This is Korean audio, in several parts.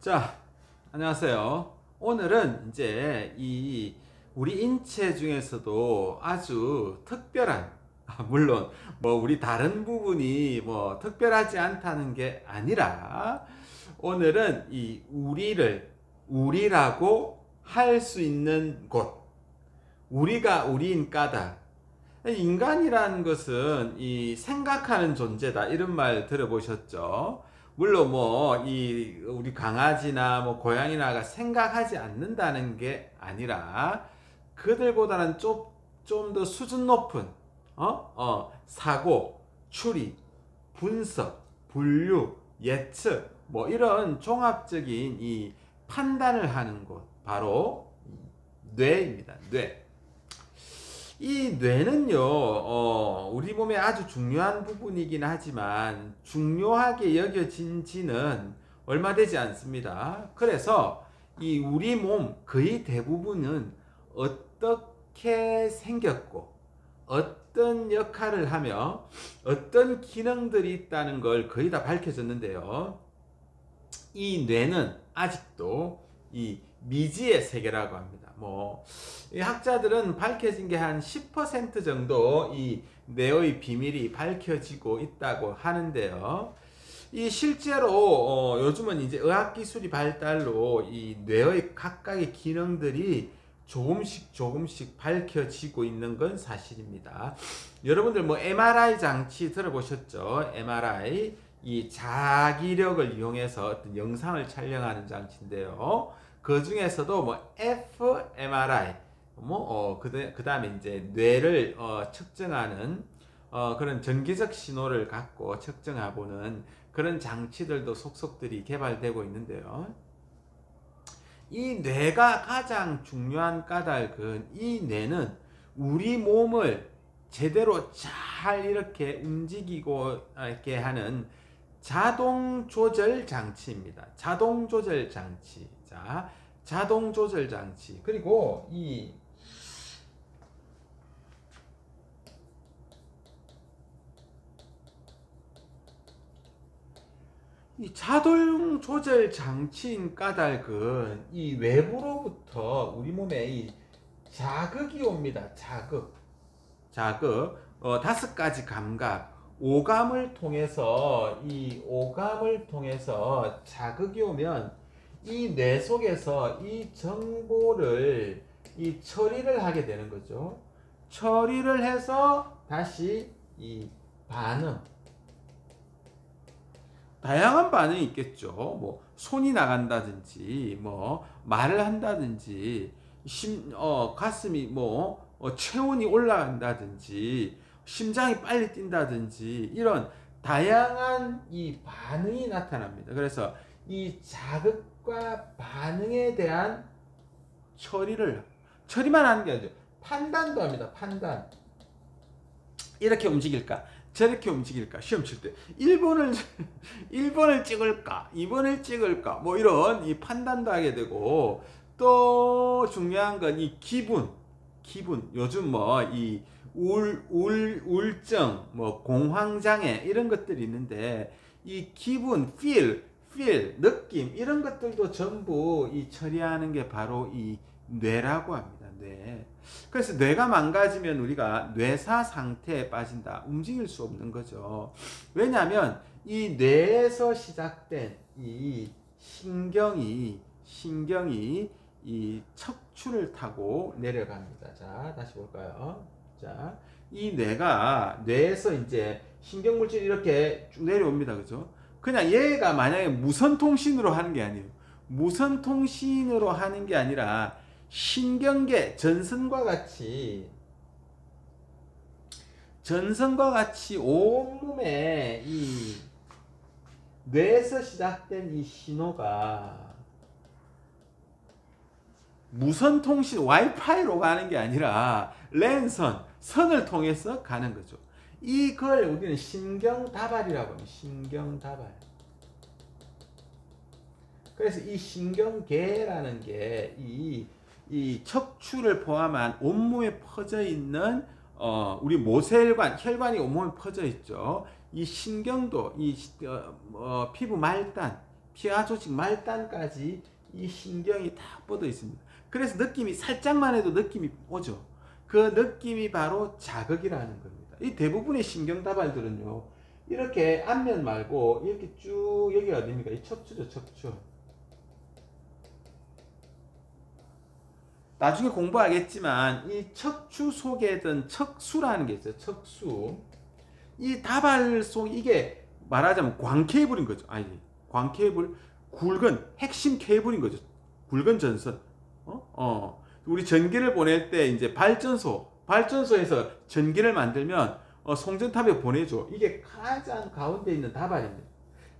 자, 안녕하세요. 오늘은 이제 우리 인체 중에서도 아주 특별한, 물론 뭐 우리 다른 부분이 뭐 특별하지 않다는 게 아니라, 오늘은 이 우리라고 할 수 있는 곳, 우리가 우리인 까닭. 인간이라는 것은 이 생각하는 존재다, 이런 말 들어보셨죠? 물론 뭐 이 우리 강아지나 뭐 고양이나가 생각하지 않는다는 게 아니라, 그들보다는 좀 더 수준 높은 사고, 추리, 분석, 분류, 예측, 뭐 이런 종합적인 이 판단을 하는 곳, 바로 뇌입니다. 뇌. 이 뇌는요, 우리 몸의 아주 중요한 부분이긴 하지만 중요하게 여겨진 지는 얼마 되지 않습니다. 그래서 이 우리 몸 거의 대부분은 어떻게 생겼고 어떤 역할을 하며 어떤 기능들이 있다는 걸 거의 다 밝혀졌는데요. 이 뇌는 아직도 이 미지의 세계라고 합니다. 이 학자들은 밝혀진 게 한 10% 정도 이 뇌의 비밀이 밝혀지고 있다고 하는데요. 이 실제로 요즘은 이제 의학 기술이 발달로 이 뇌의 각각의 기능들이 조금씩 밝혀지고 있는 건 사실입니다. 여러분들 뭐 MRI 장치 들어보셨죠? MRI, 이 자기력을 이용해서 어떤 영상을 촬영하는 장치인데요. 그 중에서도 뭐 fMRI, 그 다음에 이제 뇌를 측정하는 그런 전기적 신호를 갖고 측정해보는 그런 장치들도 속속들이 개발되고 있는데요. 이 뇌가 가장 중요한 까닭은, 이 뇌는 우리 몸을 제대로 잘 이렇게 움직이고 이렇게 하는 자동 조절 장치입니다. 자동 조절 장치. 자, 자동 조절 장치. 그리고 이 자동 조절 장치인 까닭은 이 외부로부터 우리 몸에 이 자극이 옵니다. 자극. 5가지 감각, 오감을 통해서 자극이 오면 이 뇌 속에서 이 정보를 처리를 하게 되는 거죠. 처리를 해서 다시 이 반응, 다양한 반응이 있겠죠. 뭐 손이 나간다든지, 뭐 말을 한다든지, 가슴이 체온이 올라간다든지, 심장이 빨리 뛴다든지, 이런 다양한 이 반응이 나타납니다. 그래서 이 자극과 반응에 대한 처리만 하는 게 아니죠. 판단도 합니다. 판단. 이렇게 움직일까? 저렇게 움직일까? 시험 칠 때 1번을 찍을까? 2번을 찍을까? 뭐 이런 이 판단도 하게 되고, 또 중요한 건 이 기분. 요즘 이 우울증, 공황장애 이런 것들이 있는데, 이 기분, feel, 느낌, 이런 것들도 전부 이 처리하는 게 바로 이 뇌라고 합니다. 뇌. 그래서 뇌가 망가지면 우리가 뇌사 상태에 빠진다. 움직일 수 없는 거죠. 왜냐하면 이 뇌에서 시작된 이 신경이 이 척추를 타고 내려갑니다. 자, 다시 볼까요? 자, 이 뇌에서 이제 신경물질이 이렇게 쭉 내려옵니다. 그죠? 그냥 얘가 만약에 무선통신으로 하는 게 아니에요. 무선통신으로 하는 게 아니라 신경계, 전선과 같이 온몸에 이 뇌에서 시작된 이 신호가 무선통신 와이파이로 가는 게 아니라 선을 통해서 가는 거죠. 이걸 우리는 신경다발이라고 합니다. 신경다발. 그래서 이 신경계라는 게 이 척추를 포함한 온몸에 퍼져 있는 우리 혈관이 온몸에 퍼져 있죠. 이 신경도 피부 말단, 피하 조직 말단까지 이 신경이 다 뻗어 있습니다. 그래서 느낌이 살짝만 해도 느낌이 오죠. 그 느낌이 바로 자극이라는 겁니다. 이 대부분의 신경다발들은요, 이렇게 앞면 말고 이렇게 쭉, 여기가 어딥니까? 이 척추죠, 척추. 나중에 공부하겠지만 이 척추 속에 든 척수라는 게 있어요. 척수. 이 다발 속, 이게 말하자면 광 케이블인 거죠. 아니, 광 케이블, 굵은 핵심 케이블인 거죠. 굵은 전선. 우리 전기를 보낼 때 이제 발전소에서 전기를 만들면 송전탑에 보내줘. 이게 가장 가운데 있는 다발입니다.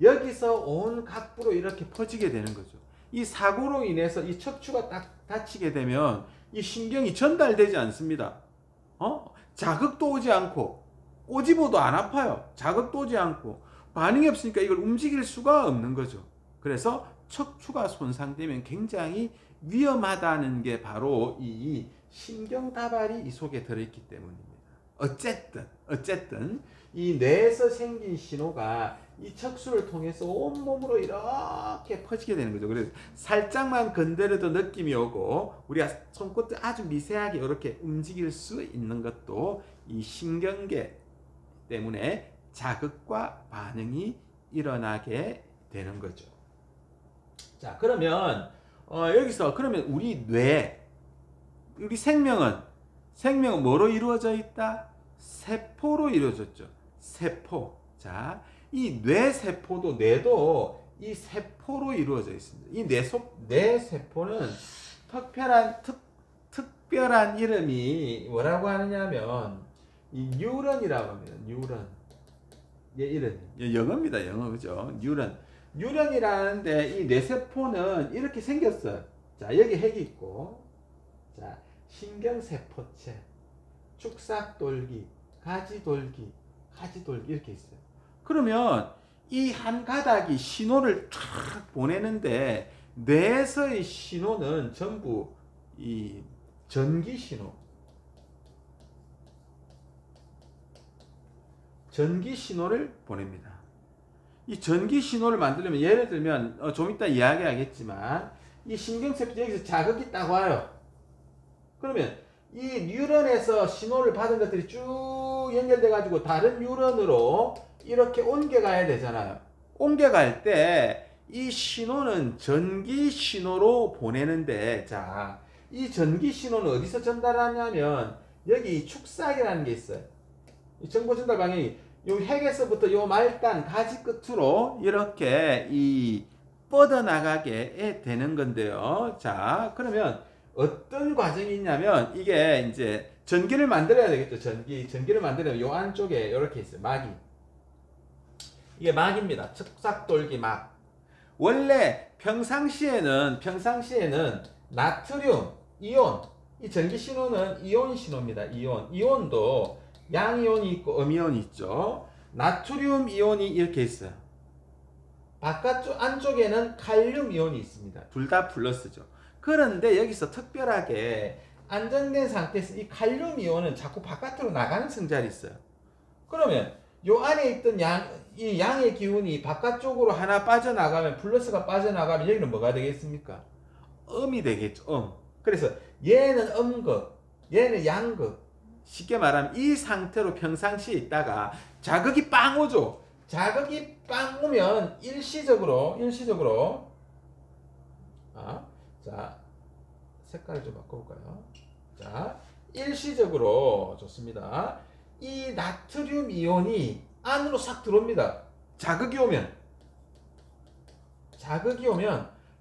여기서 온 각부로 이렇게 퍼지게 되는 거죠. 이 사고로 인해서 이 척추가 딱 다치게 되면 이 신경이 전달되지 않습니다. 자극도 오지 않고 꼬집어도 안 아파요. 자극도 오지 않고 반응이 없으니까 이걸 움직일 수가 없는 거죠. 그래서 척추가 손상되면 굉장히 위험하다는 게 바로 이 신경다발이 이 속에 들어있기 때문입니다. 어쨌든 이 뇌에서 생긴 신호가 이 척수를 통해서 온몸으로 이렇게 퍼지게 되는 거죠. 그래서 살짝만 건드려도 느낌이 오고 우리가 손끝을 아주 미세하게 이렇게 움직일 수 있는 것도 이 신경계 때문에 자극과 반응이 일어나게 되는 거죠. 자, 그러면 여기서 그러면 우리 뇌, 우리 생명은 뭐로 이루어져 있다? 세포로 이루어졌죠. 세포. 자, 이 뇌도 이 세포로 이루어져 있습니다. 이 뇌세포는 특별한 이름이 뭐라고 하느냐면 이 뉴런이라고 합니다. 뉴런. 예, 이런 영어입니다. 영어, 그죠? 뉴런이라는데 이 뇌세포는 이렇게 생겼어요. 자, 여기 핵이 있고, 자, 신경세포체, 축삭돌기, 가지돌기 이렇게 있어요. 그러면 이 한 가닥이 신호를 쫙 보내는데 뇌에서의 신호는 전부 이 전기 신호를 보냅니다. 이 전기 신호를 만들려면 예를 들면 좀 이따 이야기하겠지만 이 신경세포 여기서 자극이 딱 와요. 그러면 이 뉴런에서 신호를 받은 것들이 쭉 연결돼 가지고 다른 뉴런으로 이렇게 옮겨가야 되잖아요. 옮겨갈 때 이 신호는 전기 신호로 보내는데, 자, 이 전기 신호는 어디서 전달하냐면 여기 축삭이라는 게 있어요. 이 정보 전달 방향이 요 핵에서부터 요 말단 가지 끝으로 이렇게 이 뻗어나가게 되는 건데요. 자, 그러면 어떤 과정이 있냐면 이게 이제 전기를 만들어야 되겠죠. 전기를 만들려면 요 안쪽에 이렇게 있어요. 막이. 이게 막입니다. 축삭돌기 막. 원래 평상시에는 나트륨 이온, 이 전기 신호는 이온 신호입니다. 이온도 양이온이 있고 음이온이 있죠. 나트륨 이온이 이렇게 있어요. 안쪽에는 칼륨 이온이 있습니다. 둘 다 플러스죠. 그런데 여기서 특별하게 안정된 상태에서 이 칼륨 이온은 자꾸 바깥으로 나가는 성질이 있어요. 그러면 요 안에 있던 이 양의 기운이 바깥쪽으로 하나 빠져나가면, 플러스가 빠져나가면 여기는 뭐가 되겠습니까? 음이 되겠죠. 그래서 얘는 음극, 얘는 양극. 쉽게 말하면 이 상태로 평상시에 있다가 자극이 빵 오죠. 자극이 빵 오면 일시적으로 자, 색깔을 좀 바꿔볼까요? 자, 일시적으로 좋습니다. 이 나트륨 이온이 안으로 싹 들어옵니다. 자극이 오면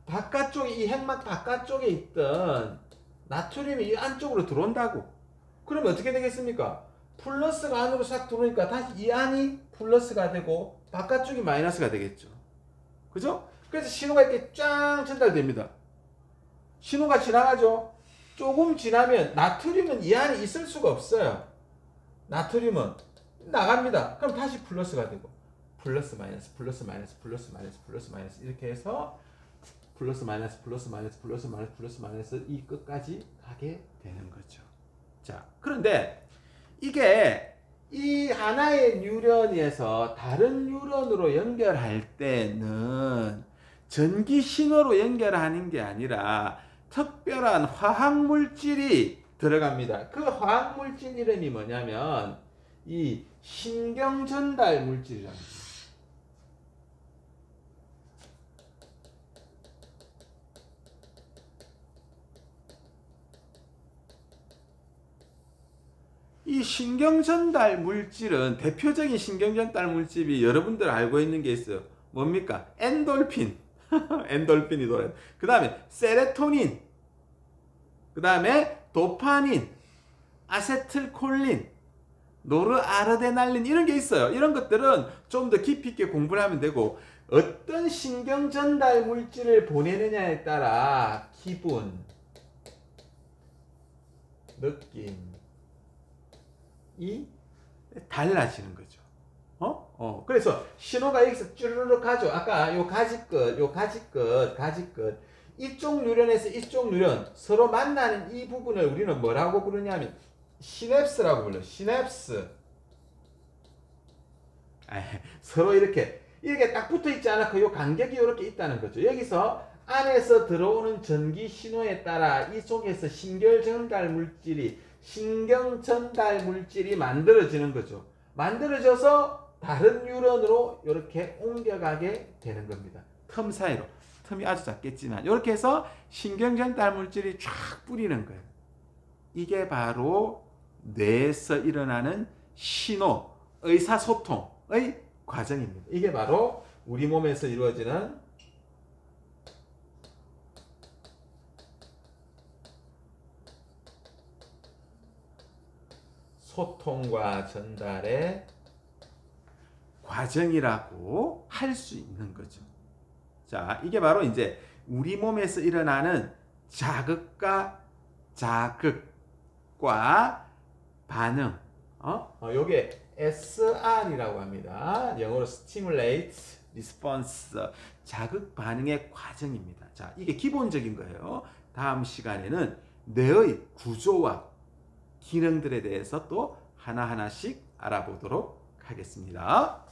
바깥쪽에, 이 핵막 바깥쪽에 있던 나트륨이 이 안쪽으로 들어온다고. 그러면 어떻게 되겠습니까? 플러스가 안으로 싹 들어오니까 다시 이 안이 플러스가 되고 바깥쪽이 마이너스가 되겠죠. 그죠? 그래서 신호가 이렇게 쫙 전달됩니다. 신호가 지나가죠. 조금 지나면 나트륨은 이 안에 있을 수가 없어요. 나트륨은 나갑니다. 그럼 다시 플러스가 되고 플러스 마이너스 이렇게 해서 플러스 마이너스 이 끝까지 가게 되는 거죠. 자, 그런데 이게 이 하나의 뉴런에서 다른 뉴런으로 연결할 때는 전기 신호로 연결하는 게 아니라 특별한 화학 물질이 들어갑니다. 그 화학 물질 이름이 뭐냐면 이 신경 전달 물질이랍니다. 이 신경 전달 물질은 대표적인 신경 전달 물질이 여러분들 알고 있는 게 있어요. 뭡니까? 엔돌핀. 엔돌핀이 돌아요. 그 다음에 세로토닌. 그 다음에 도파민, 아세틸콜린, 노르아드레날린 이런 게 있어요. 이런 것들은 좀 더 깊이 있게 공부를 하면 되고 어떤 신경 전달 물질을 보내느냐에 따라 기분, 느낌이 달라지는 거죠. 그래서 신호가 여기서 쭈르륵 가죠. 아까 요 가지끝 이쪽 뉴런에서 이쪽 뉴런 서로 만나는 이 부분을 우리는 뭐라고 부르냐면 시냅스라고 불러요. 시냅스. 서로 이렇게 딱 붙어 있지 않고 요 간격이 이렇게 있다는 거죠. 여기서 안에서 들어오는 전기 신호에 따라 이쪽에서 신경 전달 물질이 만들어지는 거죠. 만들어져서 다른 뉴런으로 이렇게 옮겨가게 되는 겁니다. 틈 사이로. 틈이 아주 작겠지만 이렇게 해서 신경 전달 물질이 쫙 뿌리는 거예요. 이게 바로 뇌에서 일어나는 신호, 의사소통의 과정입니다. 이게 바로 우리 몸에서 이루어지는 소통과 전달의 과정이라고 할 수 있는 거죠. 자, 이게 바로 이제 우리 몸에서 일어나는 자극과 반응. 요게 SR이라고 합니다. 영어로 Stimulate Response. 자극 반응의 과정입니다. 자, 이게 기본적인 거예요. 다음 시간에는 뇌의 구조와 기능들에 대해서 또 하나하나씩 알아보도록 하겠습니다.